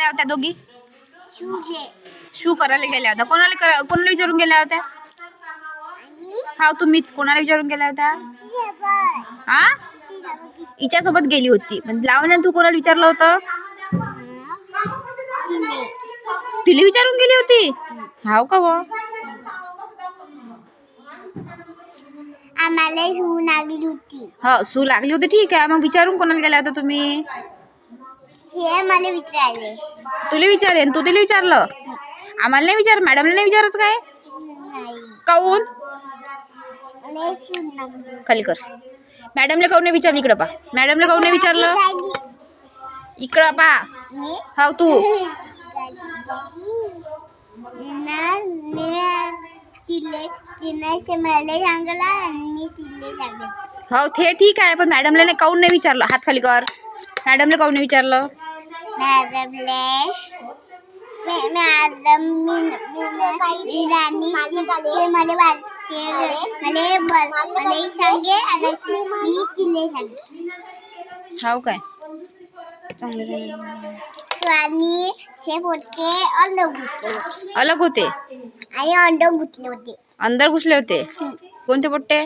गेल्या होत्या दोघी? शू करायला गेल्या होत्या. कोणाला विचारून गेल्या होत्या? हा तुम्हीच. कोणाला विचारून गेल्या होत्या? हा हिच्यासोबत गेली होती. पण लावण्या तू कोणाला विचारलं होतं? तिला विचारून गेली होती. हाव का व? आम्हाला शू लागली होती. हो सू लागली होती. ठीक आहे. मग विचारून कोणाला गेल्या होत्या तुम्ही? हे मला विचारले. तुला विचारेन. तू तिला विचारलं? आम्हाला नाही विचार. मॅडमला नाही विचारच काय? काऊन? खाली कर. मॅडमला काऊन नाही विचारलं? इकडं पा. मॅडमला काऊन नाही विचारलं? इकडं पा. हाव तू. हो ते ठीक आहे. पण मॅडमला नाही काऊन नाही विचारलं? हात खाली कर. मॅडमला काऊन नाही विचारलं? हाव काय? आणि हे पोटे अलग होते आणि अंड गुटले होते. अंदर घुसले होते. कोणते पोट्टे?